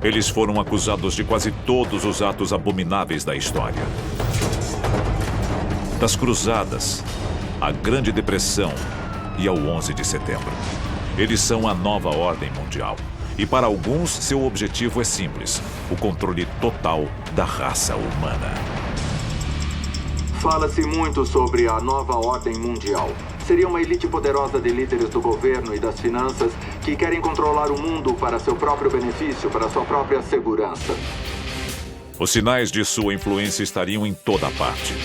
Eles foram acusados de quase todos os atos abomináveis da história. Das cruzadas, à Grande Depressão e ao 11 de setembro. Eles são a nova ordem mundial. E para alguns, seu objetivo é simples: o controle total da raça humana. Fala-se muito sobre a nova ordem mundial. Seria uma elite poderosa de líderes do governo e das finanças que querem controlar o mundo para seu próprio benefício, para sua própria segurança. Os sinais de sua influência estariam em toda parte.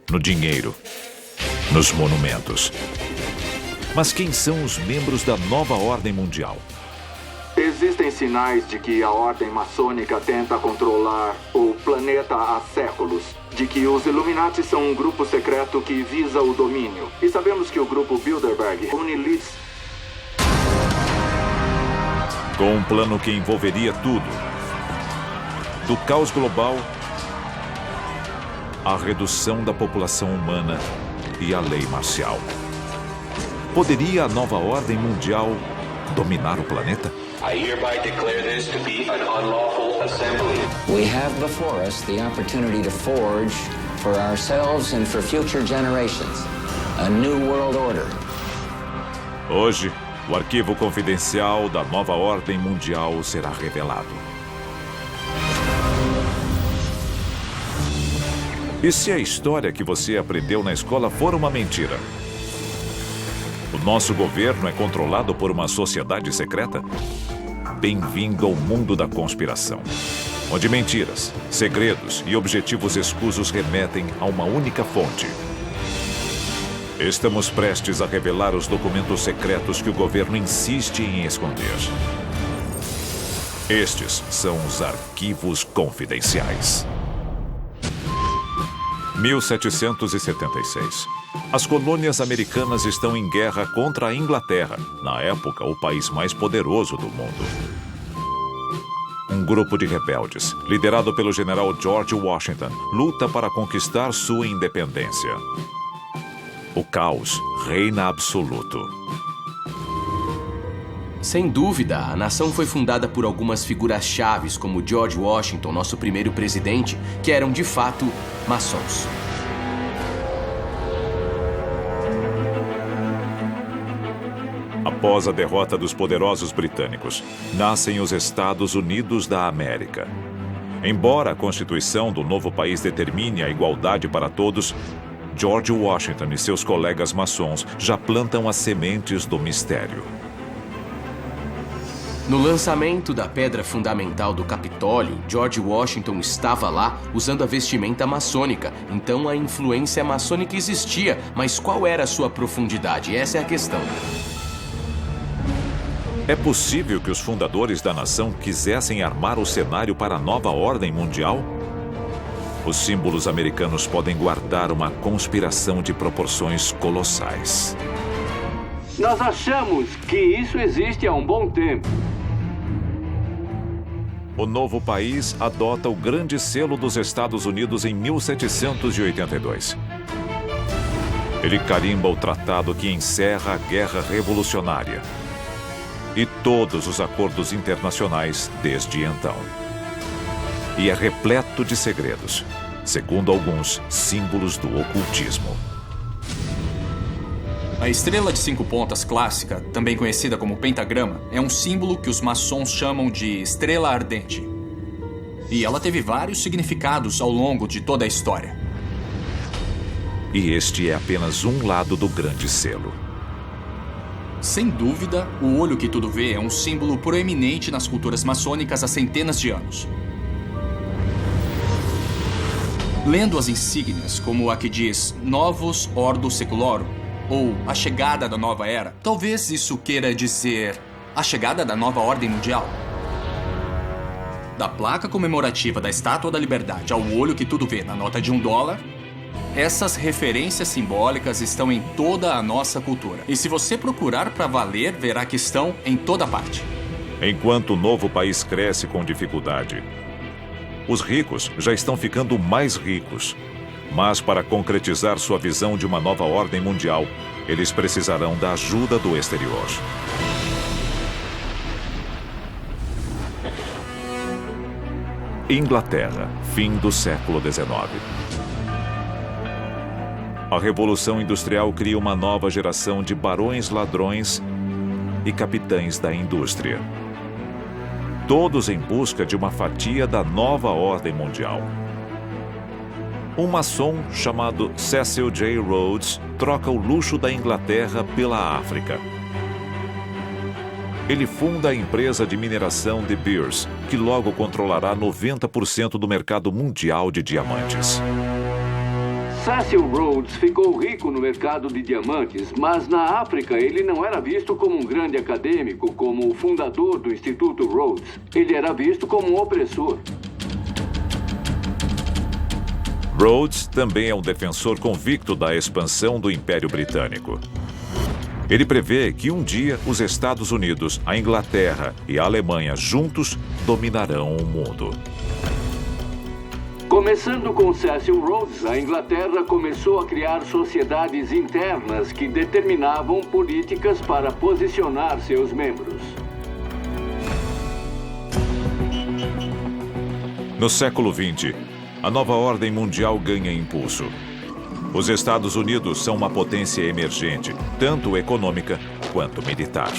No dinheiro, nos monumentos. Mas quem são os membros da nova ordem mundial? Existem sinais de que a ordem maçônica tenta controlar o planeta há séculos. De que os Illuminati são um grupo secreto que visa o domínio. E sabemos que o grupo Bilderberg une elites com um plano que envolveria tudo. Do caos global à redução da população humana e à lei marcial. Poderia a nova ordem mundial dominar o planeta? I hereby declare this to be an unlawful assembly. We have before us the opportunity to forge for ourselves and for future generations a new world order. Hoje, o arquivo confidencial da nova ordem mundial será revelado. E se a história que você aprendeu na escola for uma mentira? O nosso governo é controlado por uma sociedade secreta? Bem-vindo ao mundo da conspiração, onde mentiras, segredos e objetivos escusos remetem a uma única fonte. Estamos prestes a revelar os documentos secretos que o governo insiste em esconder. Estes são os arquivos confidenciais. 1776. As colônias americanas estão em guerra contra a Inglaterra, na época o país mais poderoso do mundo. Um grupo de rebeldes, liderado pelo general George Washington, luta para conquistar sua independência. O caos reina absoluto. Sem dúvida, a nação foi fundada por algumas figuras chaves, como George Washington, nosso primeiro presidente, que eram de fato maçons. Após a derrota dos poderosos britânicos, nascem os Estados Unidos da América. Embora a Constituição do novo país determine a igualdade para todos, George Washington e seus colegas maçons já plantam as sementes do mistério. No lançamento da pedra fundamental do Capitólio, George Washington estava lá usando a vestimenta maçônica. Então a influência maçônica existia, mas qual era a sua profundidade? Essa é a questão. É possível que os fundadores da nação quisessem armar o cenário para a nova ordem mundial? Os símbolos americanos podem guardar uma conspiração de proporções colossais. Nós achamos que isso existe há um bom tempo. O novo país adota o Grande Selo dos Estados Unidos em 1782. Ele carimba o tratado que encerra a Guerra Revolucionária e todos os acordos internacionais desde então. E é repleto de segredos, segundo alguns, símbolos do ocultismo. A estrela de 5 pontas clássica, também conhecida como pentagrama, é um símbolo que os maçons chamam de estrela ardente. E ela teve vários significados ao longo de toda a história. E este é apenas um lado do Grande Selo. Sem dúvida, o olho que tudo vê é um símbolo proeminente nas culturas maçônicas há centenas de anos. Lendo as insígnias, como a que diz Novus Ordo Seclorum, ou a chegada da nova era, talvez isso queira dizer a chegada da nova ordem mundial. Da placa comemorativa da Estátua da Liberdade ao olho que tudo vê na nota de $1, essas referências simbólicas estão em toda a nossa cultura. E se você procurar para valer, verá que estão em toda parte. Enquanto o novo país cresce com dificuldade, os ricos já estão ficando mais ricos. Mas para concretizar sua visão de uma nova ordem mundial, eles precisarão da ajuda do exterior. Inglaterra, fim do século XIX. A Revolução Industrial cria uma nova geração de barões ladrões e capitães da indústria. Todos em busca de uma fatia da nova ordem mundial. Um maçom chamado Cecil J. Rhodes troca o luxo da Inglaterra pela África. Ele funda a empresa de mineração De Beers, que logo controlará 90% do mercado mundial de diamantes. Cecil Rhodes ficou rico no mercado de diamantes, mas na África ele não era visto como um grande acadêmico, como o fundador do Instituto Rhodes. Ele era visto como um opressor. Rhodes também é um defensor convicto da expansão do Império Britânico. Ele prevê que um dia os Estados Unidos, a Inglaterra e a Alemanha juntos dominarão o mundo. Começando com Cecil Rhodes, a Inglaterra começou a criar sociedades internas que determinavam políticas para posicionar seus membros. No século XX, a nova ordem mundial ganha impulso. Os Estados Unidos são uma potência emergente, tanto econômica quanto militar.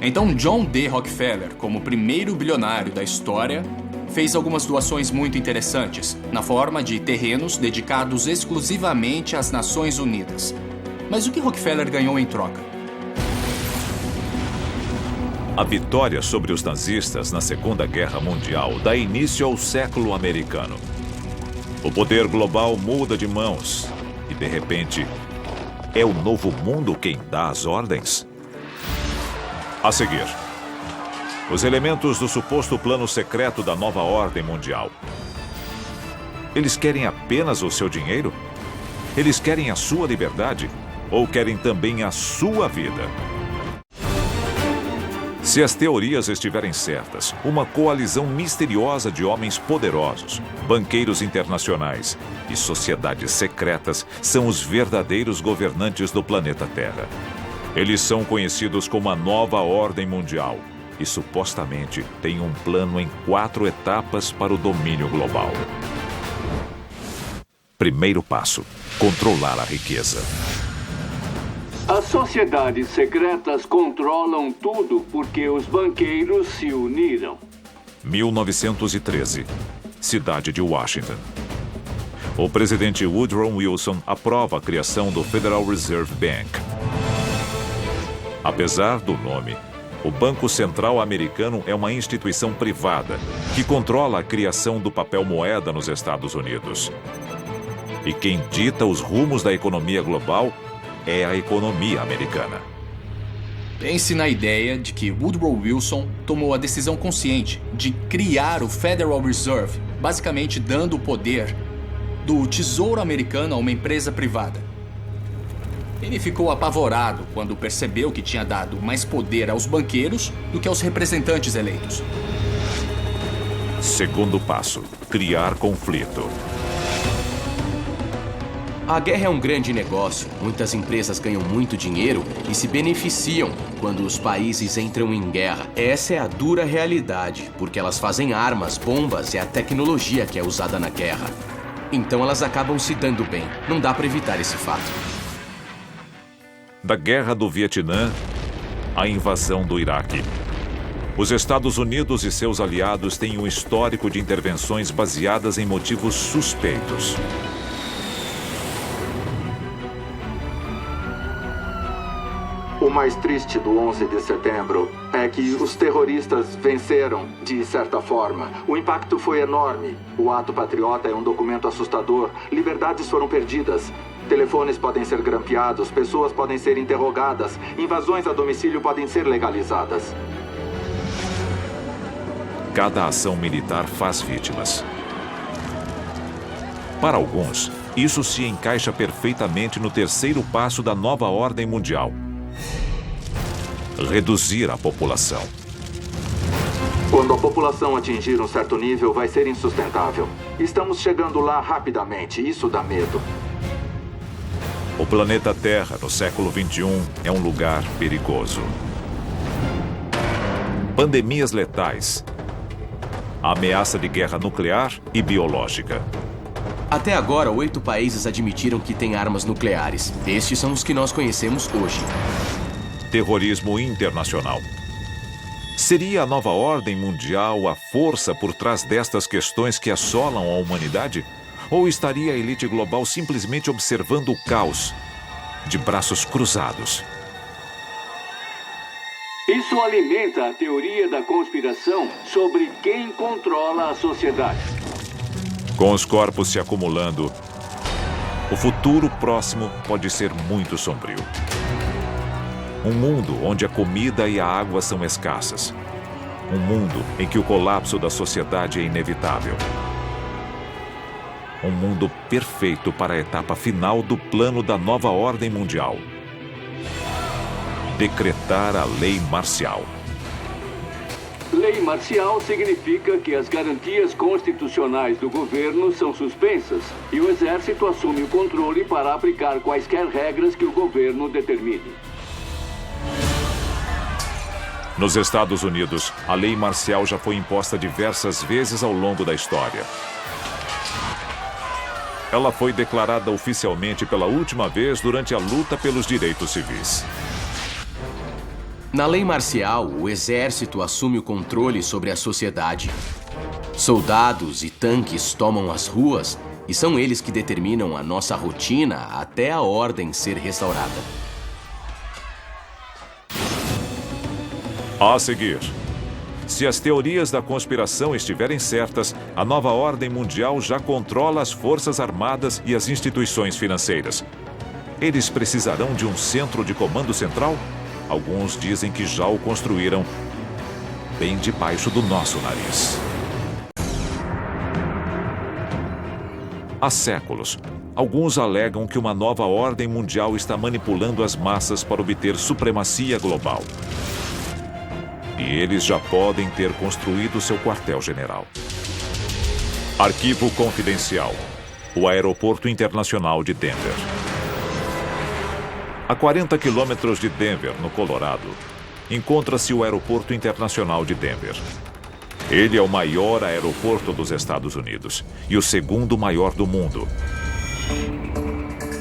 Então John D. Rockefeller, como primeiro bilionário da história, fez algumas doações muito interessantes, na forma de terrenos dedicados exclusivamente às Nações Unidas. Mas o que Rockefeller ganhou em troca? A vitória sobre os nazistas na Segunda Guerra Mundial dá início ao século americano. O poder global muda de mãos e, de repente, é o novo mundo quem dá as ordens. A seguir, os elementos do suposto plano secreto da nova ordem mundial. Eles querem apenas o seu dinheiro? Eles querem a sua liberdade? Ou querem também a sua vida? Se as teorias estiverem certas, uma coalizão misteriosa de homens poderosos, banqueiros internacionais e sociedades secretas são os verdadeiros governantes do planeta Terra. Eles são conhecidos como a Nova Ordem Mundial e supostamente têm um plano em 4 etapas para o domínio global. Primeiro passo: controlar a riqueza. As sociedades secretas controlam tudo porque os banqueiros se uniram. 1913, cidade de Washington. O presidente Woodrow Wilson aprova a criação do Federal Reserve Bank. Apesar do nome, o Banco Central Americano é uma instituição privada que controla a criação do papel moeda nos Estados Unidos. E quem dita os rumos da economia global é a economia americana. Pense na ideia de que Woodrow Wilson tomou a decisão consciente de criar o Federal Reserve, basicamente dando o poder do Tesouro Americano a uma empresa privada. Ele ficou apavorado quando percebeu que tinha dado mais poder aos banqueiros do que aos representantes eleitos. Segundo passo: criar conflito. A guerra é um grande negócio. Muitas empresas ganham muito dinheiro e se beneficiam quando os países entram em guerra. Essa é a dura realidade, porque elas fazem armas, bombas e a tecnologia que é usada na guerra. Então elas acabam se dando bem. Não dá para evitar esse fato. Da Guerra do Vietnã à invasão do Iraque. Os Estados Unidos e seus aliados têm um histórico de intervenções baseadas em motivos suspeitos. O mais triste do 11 de setembro é que os terroristas venceram, de certa forma. O impacto foi enorme. O ato patriota é um documento assustador. Liberdades foram perdidas. Telefones podem ser grampeados, pessoas podem ser interrogadas, invasões a domicílio podem ser legalizadas. Cada ação militar faz vítimas. Para alguns, isso se encaixa perfeitamente no terceiro passo da nova ordem mundial: reduzir a população. Quando a população atingir um certo nível, vai ser insustentável. Estamos chegando lá rapidamente, isso dá medo. O planeta Terra, no século XXI, é um lugar perigoso. Pandemias letais, a ameaça de guerra nuclear e biológica. Até agora, 8 países admitiram que têm armas nucleares. Estes são os que nós conhecemos hoje. Terrorismo internacional. Seria a nova ordem mundial a força por trás destas questões que assolam a humanidade? Ou estaria a elite global simplesmente observando o caos, de braços cruzados? Isso alimenta a teoria da conspiração sobre quem controla a sociedade. Com os corpos se acumulando, o futuro próximo pode ser muito sombrio. Um mundo onde a comida e a água são escassas. Um mundo em que o colapso da sociedade é inevitável. Um mundo perfeito para a etapa final do plano da nova ordem mundial. Decretar a lei marcial. Lei marcial significa que as garantias constitucionais do governo são suspensas e o exército assume o controle para aplicar quaisquer regras que o governo determine. Nos Estados Unidos, a lei marcial já foi imposta diversas vezes ao longo da história. Ela foi declarada oficialmente pela última vez durante a luta pelos direitos civis. Na lei marcial, o exército assume o controle sobre a sociedade. Soldados e tanques tomam as ruas e são eles que determinam a nossa rotina até a ordem ser restaurada. A seguir, se as teorias da conspiração estiverem certas, a nova ordem mundial já controla as forças armadas e as instituições financeiras. Eles precisarão de um centro de comando central? Alguns dizem que já o construíram bem debaixo do nosso nariz. Há séculos, alguns alegam que uma nova ordem mundial está manipulando as massas para obter supremacia global. E eles já podem ter construído seu quartel-general. Arquivo confidencial. O Aeroporto Internacional de Denver. A 40 quilômetros de Denver, no Colorado, encontra-se o Aeroporto Internacional de Denver. Ele é o maior aeroporto dos Estados Unidos e o segundo maior do mundo.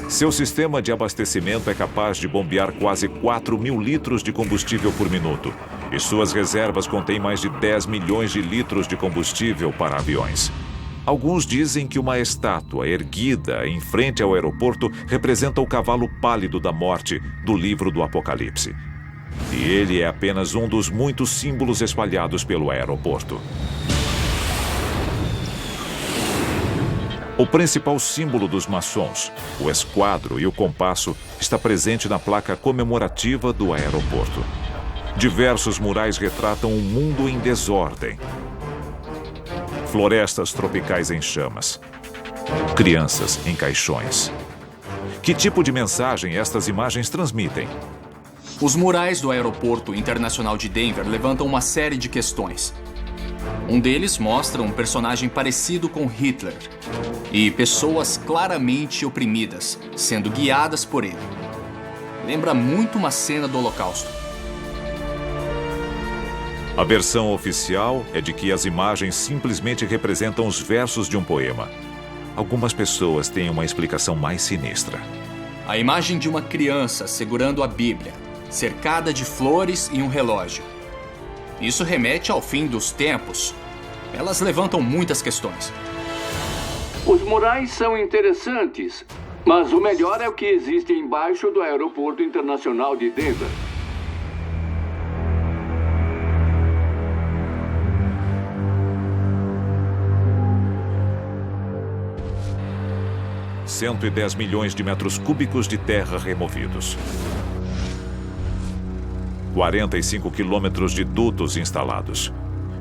Seu sistema de abastecimento é capaz de bombear quase 4.000 litros de combustível por minuto, e suas reservas contêm mais de 10 milhões de litros de combustível para aviões. Alguns dizem que uma estátua erguida em frente ao aeroporto representa o cavalo pálido da morte do livro do Apocalipse. E ele é apenas um dos muitos símbolos espalhados pelo aeroporto. O principal símbolo dos maçons, o esquadro e o compasso, está presente na placa comemorativa do aeroporto. Diversos murais retratam um mundo em desordem. Florestas tropicais em chamas. Crianças em caixões. Que tipo de mensagem estas imagens transmitem? Os murais do Aeroporto Internacional de Denver levantam uma série de questões. Um deles mostra um personagem parecido com Hitler e pessoas claramente oprimidas, sendo guiadas por ele. Lembra muito uma cena do Holocausto. A versão oficial é de que as imagens simplesmente representam os versos de um poema. Algumas pessoas têm uma explicação mais sinistra. A imagem de uma criança segurando a Bíblia, cercada de flores e um relógio. Isso remete ao fim dos tempos. Elas levantam muitas questões. Os murais são interessantes, mas o melhor é o que existe embaixo do Aeroporto Internacional de Denver. – 110 milhões de metros cúbicos de terra removidos. 45 quilômetros de dutos instalados.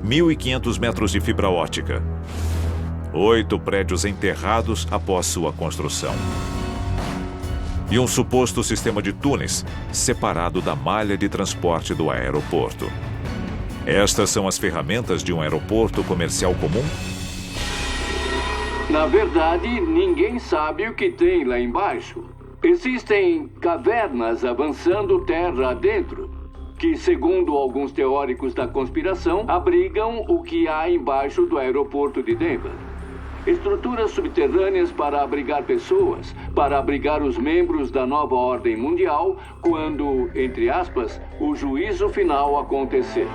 1.500 metros de fibra óptica. 8 prédios enterrados após sua construção. E um suposto sistema de túneis separado da malha de transporte do aeroporto. Estas são as ferramentas de um aeroporto comercial comum? Na verdade, ninguém sabe o que tem lá embaixo. Existem cavernas avançando terra adentro, que, segundo alguns teóricos da conspiração, abrigam o que há embaixo do aeroporto de Denver. Estruturas subterrâneas para abrigar pessoas, para abrigar os membros da nova ordem mundial quando, entre aspas, o juízo final acontecer.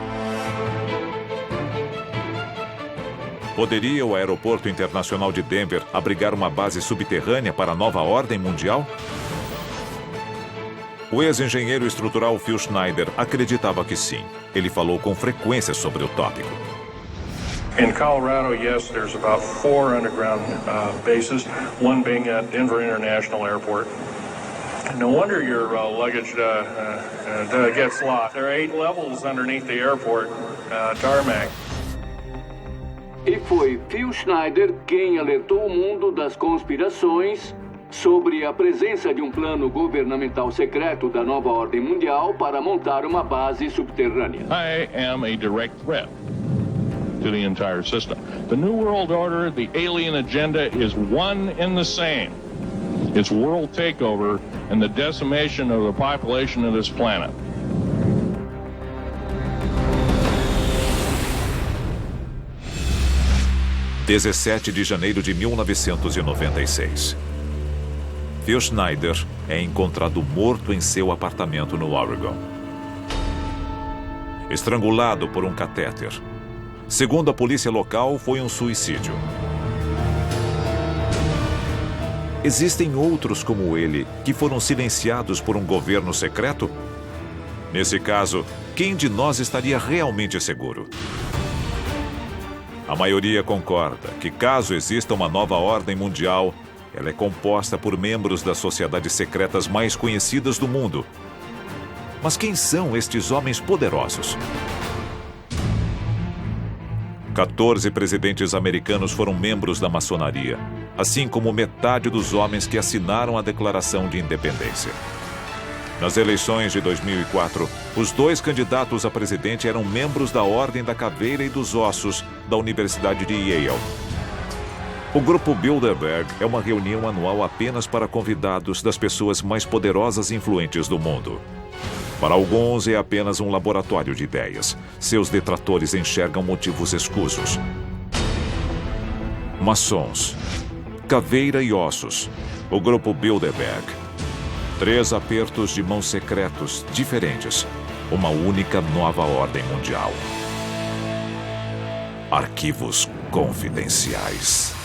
Poderia o Aeroporto Internacional de Denver abrigar uma base subterrânea para a nova ordem mundial? O ex-engenheiro estrutural Phil Schneider acreditava que sim. Ele falou com frequência sobre o tópico. In Colorado, yes, there's about 4 underground bases, one being at Denver International Airport. No wonder your luggage gets lost. There are 8 levels underneath the airport tarmac. E foi Phil Schneider quem alertou o mundo das conspirações sobre a presença de um plano governamental secreto da nova ordem mundial para montar uma base subterrânea. I am a direct threat to the entire system. The New World Order, the alien agenda is one and the same. It's world takeover and the decimation of the population of this planet. (17 de janeiro de 1996). Phil Schneider é encontrado morto em seu apartamento no Oregon. Estrangulado por um catéter. Segundo a polícia local, foi um suicídio. Existem outros como ele que foram silenciados por um governo secreto? Nesse caso, quem de nós estaria realmente seguro? A maioria concorda que, caso exista uma nova ordem mundial, ela é composta por membros das sociedades secretas mais conhecidas do mundo. Mas quem são estes homens poderosos? 14 presidentes americanos foram membros da maçonaria, assim como metade dos homens que assinaram a Declaração de Independência. Nas eleições de 2004, os 2 candidatos a presidente eram membros da Ordem da Caveira e dos Ossos da Universidade de Yale. O Grupo Bilderberg é uma reunião anual apenas para convidados das pessoas mais poderosas e influentes do mundo. Para alguns, é apenas um laboratório de ideias. Seus detratores enxergam motivos escusos. Maçons, Caveira e Ossos, o Grupo Bilderberg. 3 apertos de mãos secretos diferentes. Uma única nova ordem mundial. Arquivos confidenciais.